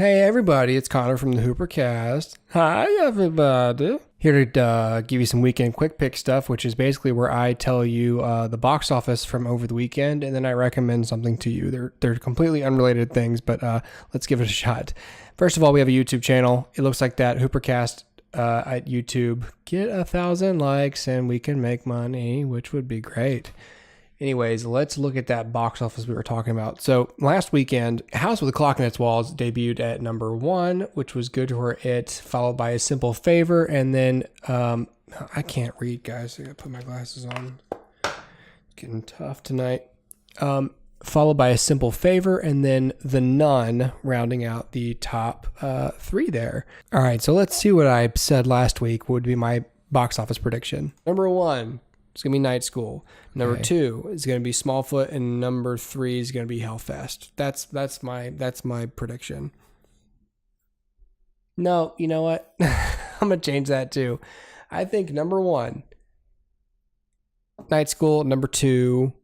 Hey everybody, it's Connor from the HooperCast. Hi everybody. Here to give you some weekend quick pick stuff, which is basically where I tell you the box office from over the weekend, and then I recommend something to you. They're completely unrelated things, but let's give it a shot. First of all, we have a YouTube channel. It looks like that, HooperCast at YouTube. Get 1,000 likes and we can make money, which would be great. Anyways, let's look at that box office we were talking about. So last weekend, House with a Clock in Its Walls debuted at number 1, which was good for it, followed by A Simple Favor, and then, I can't read, guys. I gotta put my glasses on. It's getting tough tonight. Followed by A Simple Favor, and then The Nun, rounding out the top 3 there. All right, so let's see what I said last week would be my box office prediction. Number 1. It's going to be Night School. Number 2 is going to be Smallfoot, and number 3 is going to be Hellfest. That's my prediction. No, you know what? I'm going to change that too. I think number 1, Night School. Number 2,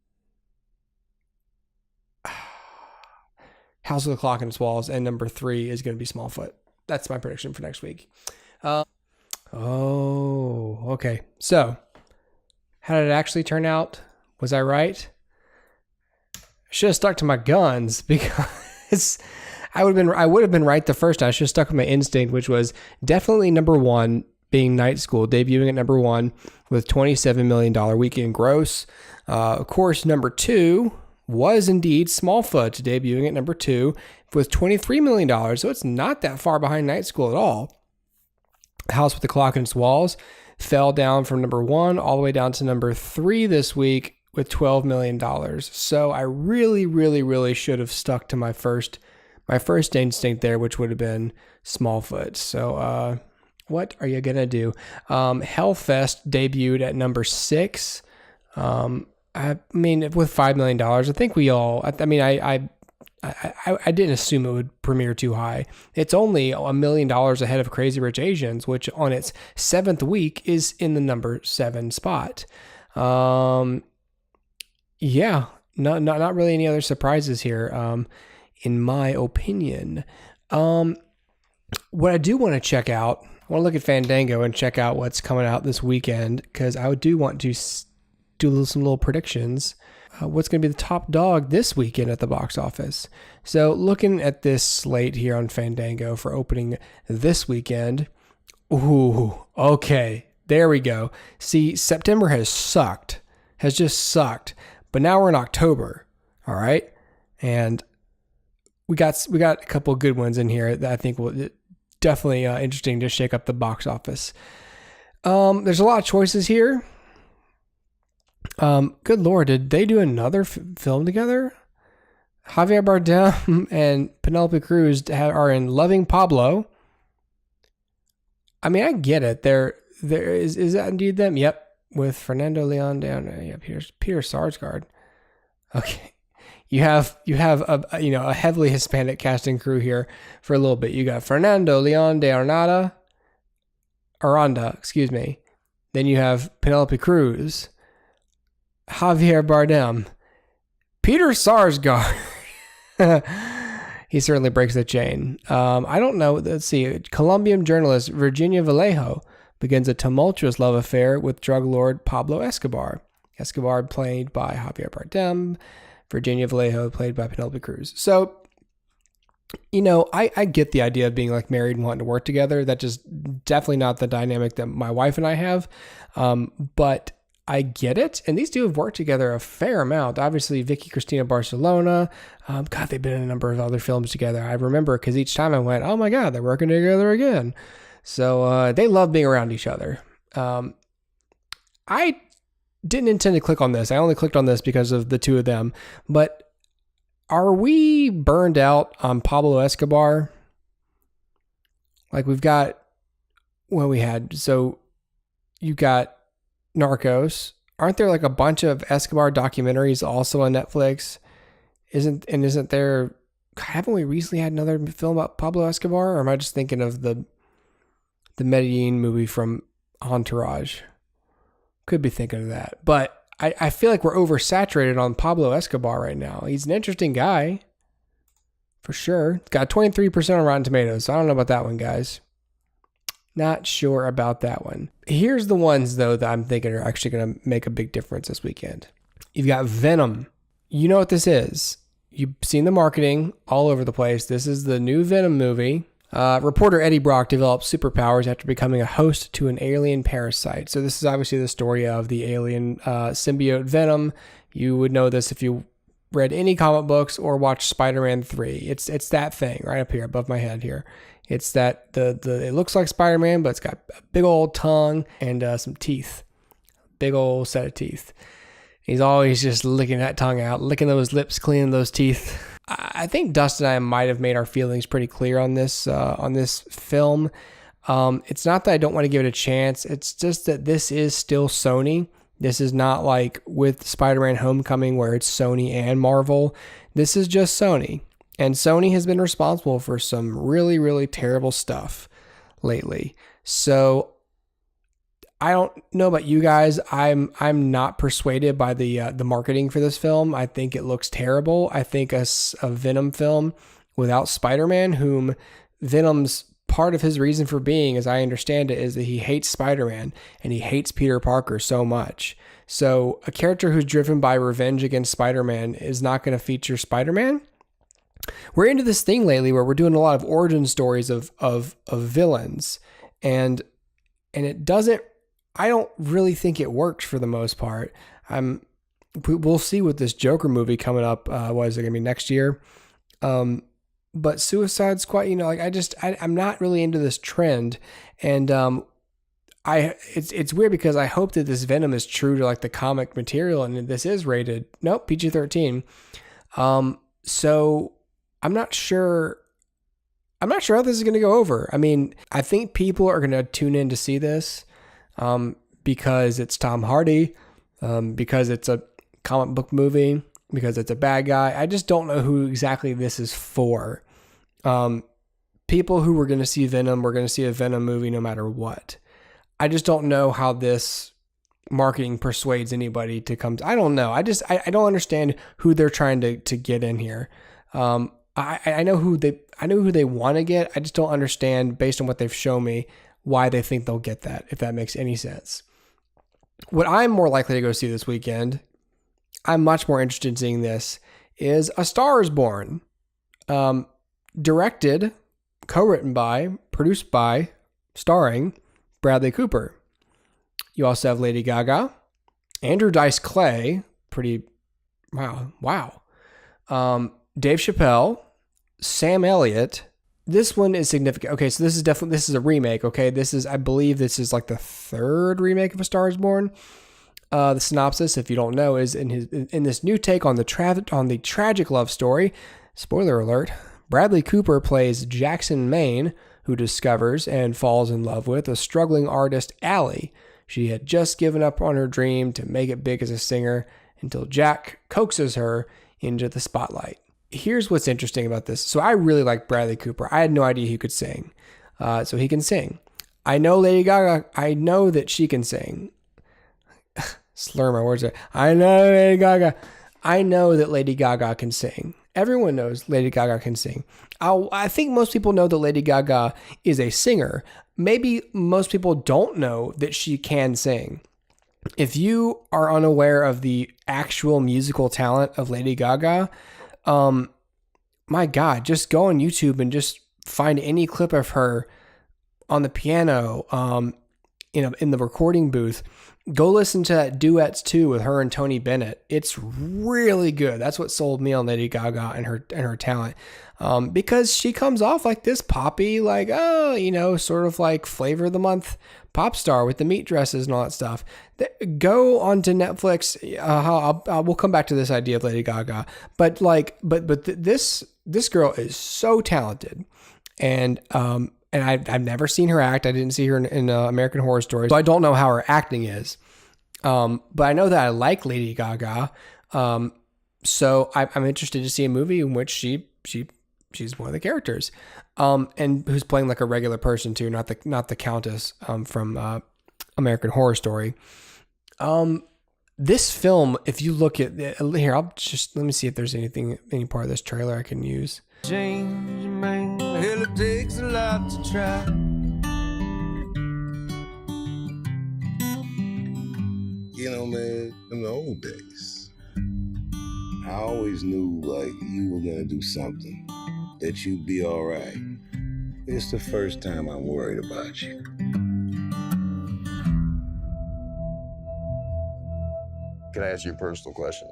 House of the Clock in Its Walls, and number 3 is going to be Smallfoot. That's my prediction for next week. Okay. So, how did it actually turn out? Was I right? I should have stuck to my guns because I would have been right the first time. I should have stuck with my instinct, which was definitely number 1 being Night School, debuting at number 1 with $27 million weekend gross. Of course, number 2 was indeed Smallfoot, debuting at number 2 with $23 million. So it's not that far behind Night School at all. House with the Clock in Its Walls fell down from number 1 all the way down to number 3 this week with $12 million. So I really should have stuck to my first instinct there, which would have been Smallfoot. So what are you gonna do? Hellfest debuted at number 6. I mean, with $5 million, I think we all. I didn't assume it would premiere too high. It's only $1 million ahead of Crazy Rich Asians, which on its 7th week is in the number 7 spot. Not really any other surprises here, in my opinion. What I do want to check out, I want to look at Fandango and check out what's coming out this weekend, because I do want to do some little predictions. What's going to be the top dog this weekend at the box office. So looking at this slate here on Fandango for opening this weekend. Ooh, okay. There we go. See, September has just sucked. But now we're in October. All right. And we got a couple of good ones in here that I think will definitely interesting to shake up the box office. There's a lot of choices here. Good Lord, did they do another film together? Javier Bardem and Penelope Cruz are in Loving Pablo. I mean, I get it. There is that indeed them? Yep, with Fernando Leon down. Yep, here's Peter Sarsgaard. Okay, you have a heavily Hispanic casting crew here for a little bit. You got Fernando Leon de Aranda, excuse me. Then you have Penelope Cruz, Javier Bardem, Peter Sarsgaard. He certainly breaks the chain. I don't know. Let's see. Colombian journalist Virginia Vallejo begins a tumultuous love affair with drug lord Pablo Escobar. Escobar played by Javier Bardem, Virginia Vallejo played by Penelope Cruz. So, I get the idea of being like married and wanting to work together. That's just definitely not the dynamic that my wife and I have. But I get it. And these two have worked together a fair amount. Obviously, Vicky Cristina Barcelona. They've been in a number of other films together. I remember because each time I went, oh my God, they're working together again. So they love being around each other. I didn't intend to click on this. I only clicked on this because of the two of them. But are we burned out on Pablo Escobar? Like we've got what we had. So you got Narcos. Aren't there like a bunch of Escobar documentaries also on Netflix? Isn't there? Haven't we recently had another film about Pablo Escobar? Or am I just thinking of the Medellin movie from Entourage? Could be thinking of that. But I feel like we're oversaturated on Pablo Escobar right now. He's an interesting guy. for sure. It's got 23% on Rotten Tomatoes. So I don't know about that one, guys. Not sure about that one. Here's the ones, though, that I'm thinking are actually going to make a big difference this weekend. You've got Venom. You know what this is. You've seen the marketing all over the place. This is the new Venom movie. Reporter Eddie Brock develops superpowers after becoming a host to an alien parasite. So this is obviously the story of the alien symbiote Venom. You would know this if you read any comic books or watched Spider-Man 3. It's that thing right up here above my head here. It's that it looks like Spider-Man, but it's got a big old tongue and some teeth. Big old set of teeth. He's always just licking that tongue out, licking those lips, cleaning those teeth. I think Dustin and I might have made our feelings pretty clear on this film. It's not that I don't want to give it a chance. It's just that this is still Sony. This is not like with Spider-Man Homecoming where it's Sony and Marvel. This is just Sony. And Sony has been responsible for some really, really terrible stuff lately. So I don't know about you guys. I'm not persuaded by the marketing for this film. I think it looks terrible. I think a Venom film without Spider-Man, whom Venom's part of his reason for being, as I understand it, is that he hates Spider-Man and he hates Peter Parker so much. So a character who's driven by revenge against Spider-Man is not going to feature Spider-Man. We're into this thing lately where we're doing a lot of origin stories of villains, and it doesn't. I don't really think it worked for the most part. We'll see with this Joker movie coming up. What is it going to be next year? But Suicide Squad, I'm not really into this trend, and it's weird because I hope that this Venom is true to like the comic material, and this is rated PG-13. So I'm not sure how this is going to go over. I mean, I think people are going to tune in to see this because it's Tom Hardy, because it's a comic book movie, because it's a bad guy. I just don't know who exactly this is for. People who were going to see Venom were going to see a Venom movie no matter what. I just don't know how this marketing persuades anybody to come. I don't know. I don't understand who they're trying to get in here. I know who they want to get. I just don't understand, based on what they've shown me, why they think they'll get that, if that makes any sense. What I'm more likely to go see this weekend, I'm much more interested in seeing this, is A Star is Born. Directed, co-written by, produced by, starring Bradley Cooper. You also have Lady Gaga, Andrew Dice Clay, wow. Dave Chappelle, Sam Elliott. This one is significant. Okay, so this is a remake. Okay, I believe this is like the third remake of A Star is Born. The synopsis, if you don't know, is in this new take on the tragic love story. Spoiler alert: Bradley Cooper plays Jackson Maine, who discovers and falls in love with a struggling artist, Allie. She had just given up on her dream to make it big as a singer until Jack coaxes her into the spotlight. Here's what's interesting about this. So I really like Bradley Cooper. I had no idea he could sing. So he can sing. I know Lady Gaga. I know that she can sing. Slur my words there. I know Lady Gaga. I know that Lady Gaga can sing. Everyone knows Lady Gaga can sing. I think most people know that Lady Gaga is a singer. Maybe most people don't know that she can sing. If you are unaware of the actual musical talent of Lady Gaga, my God, just go on YouTube and just find any clip of her on the piano, in the recording booth. Go listen to that Duets 2 with her and Tony Bennett. It's really good. That's what sold me on Lady Gaga and her talent. Because she comes off like this poppy, sort of like flavor of the month pop star with the meat dresses and all that stuff. Go onto Netflix. We'll come back to this idea of Lady Gaga, but this girl is so talented, and I've never seen her act. I didn't see her in American Horror Story, so I don't know how her acting is. But I know that I like Lady Gaga. So I'm interested to see a movie in which she's one of the characters, and who's playing like a regular person too, not the Countess from American Horror Story. This film, if you look at here, let me see if there's any part of this trailer I can use. Change, man, hell, it takes a lot to try. You know, man, in the old days, I always knew, like, you were gonna do something, that you'd be all right. It's the first time I'm worried about you. Can I ask you a personal question?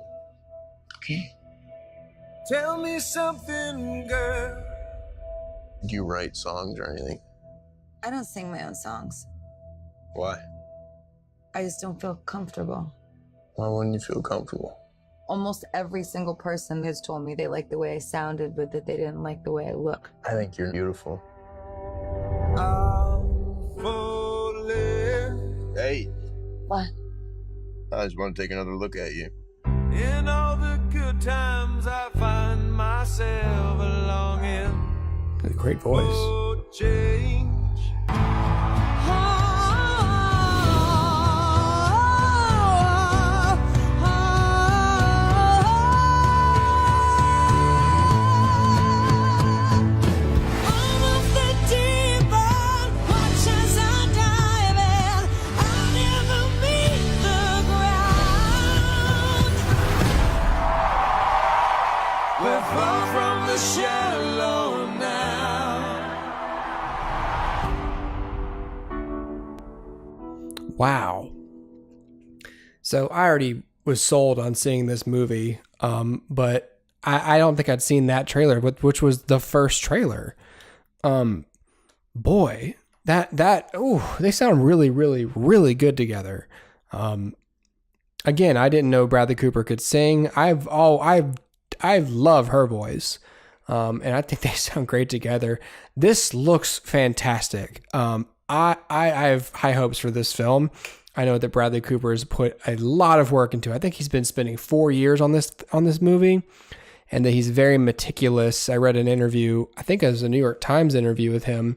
Okay. Tell me something, girl. Do you write songs or anything? I don't sing my own songs. Why? I just don't feel comfortable. Why wouldn't you feel comfortable? Almost every single person has told me they liked the way I sounded, but that they didn't like the way I look. I think you're beautiful. I'm falling. Hey, What? I just want to take another look at you. In all the good times, I find myself longing Great voice. for change. We're far from the shallow now. Wow. So I already was sold on seeing this movie, but I don't think I'd seen that trailer, which was the first trailer. Boy, they sound really, really, really good together. Again, I didn't know Bradley Cooper could sing. I love her voice. And I think they sound great together. This looks fantastic. I have high hopes for this film. I know that Bradley Cooper has put a lot of work into it. I think he's been spending 4 years on this movie, and that he's very meticulous. I read an interview, I think it was a New York Times interview with him.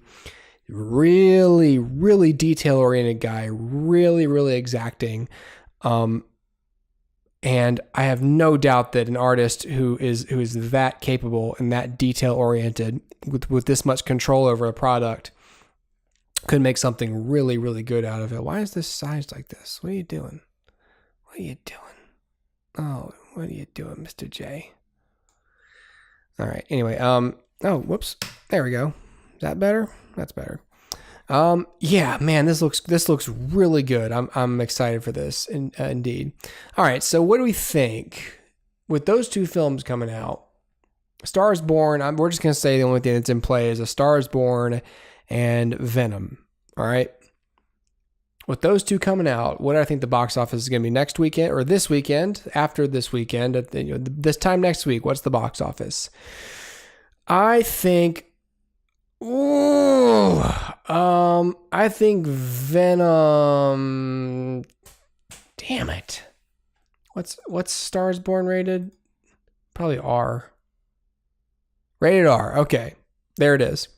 Really, really detail-oriented guy, really, really exacting. And I have no doubt that an artist who is that capable and that detail-oriented with this much control over a product could make something really, really good out of it. Why is this sized like this? What are you doing? What are you doing? Oh, what are you doing, Mr. J? All right. Anyway, oh, whoops. There we go. Is that better? That's better. Yeah, man, this looks really good. I'm excited for this, indeed. All right, so what do we think with those two films coming out? Star is Born. We're just gonna say the only thing that's in play is A Star is Born and Venom. All right. With those two coming out, what do I think the box office is going to be next weekend or this weekend? After this weekend, this time next week, what's the box office? I think. I think Venom. Damn it! What's Star is Born rated? Probably R. Rated R. Okay, there it is.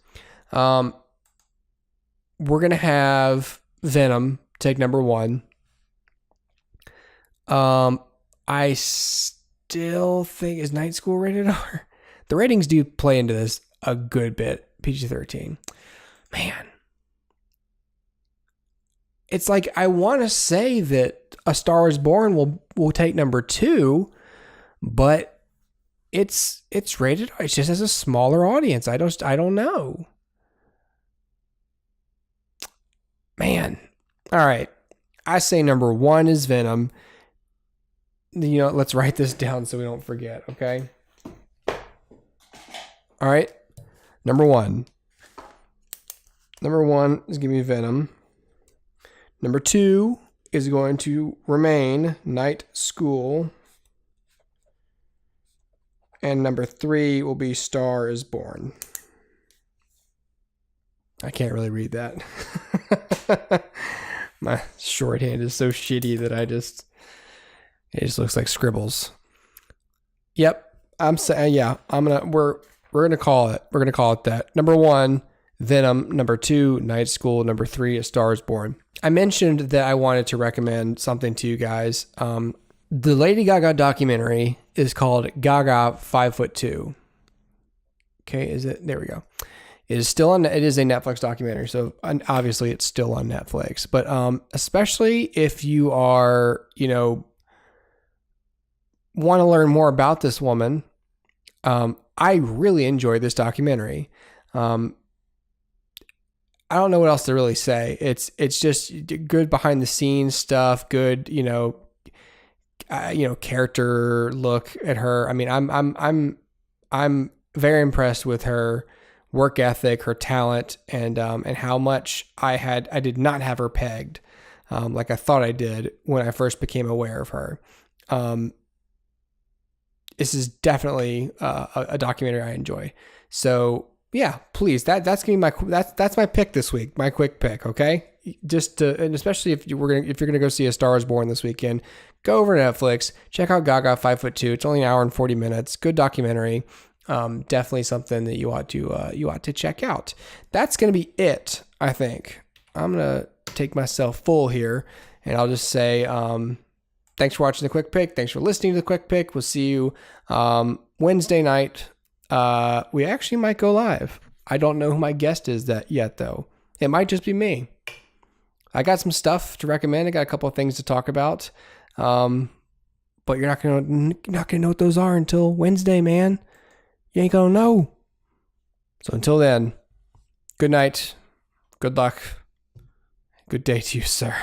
We're gonna have Venom take number 1. I still think is Night School rated R. The ratings do play into this a good bit. PG-13. Man. It's like I want to say that A Star is Born will take number 2, but it's rated R. It just has a smaller audience. I don't know. Man. All right. I say number 1 is Venom. Let's write this down so we don't forget, okay? All right. Number 1. Number 1 is going to be Venom. Number 2 is going to remain Night School. And number 3 will be Star is Born. I can't really read that. My shorthand is so shitty that it just looks like scribbles. Yep. I'm saying, yeah, we're going to call it. We're going to call it that. Number 1, Venom. Number 2, Night School. Number 3, A Star is Born. I mentioned that I wanted to recommend something to you guys. The Lady Gaga documentary is called Gaga 5'2". Okay, is it? There we go. It is still on. It is a Netflix documentary, so obviously it's still on Netflix. But especially if you are, want to learn more about this woman, I really enjoyed this documentary. I don't know what else to really say. It's just good behind the scenes stuff. Good, character look at her. I mean, I'm very impressed with her work ethic, her talent, and how much I did not have her pegged, like I thought I did when I first became aware of her. This is definitely a documentary I enjoy. So yeah, please, that's gonna be that's my pick this week, my quick pick. Okay, and especially if you're gonna go see A Star Is Born this weekend, go over to Netflix, check out Gaga 5'2". It's only an hour and 40 minutes. Good documentary. Definitely something that you ought to check out. That's gonna be it. I think I'm gonna take myself full here, and I'll just say thanks for watching the Quick Pick. Thanks for listening to the Quick Pick. We'll see you Wednesday night. We actually might go live. I don't know who my guest is yet, though. It might just be me. I got some stuff to recommend. I got a couple of things to talk about. But you're not gonna know what those are until Wednesday, man. You ain't gonna know. So until then, good night, good luck, good day to you, sir.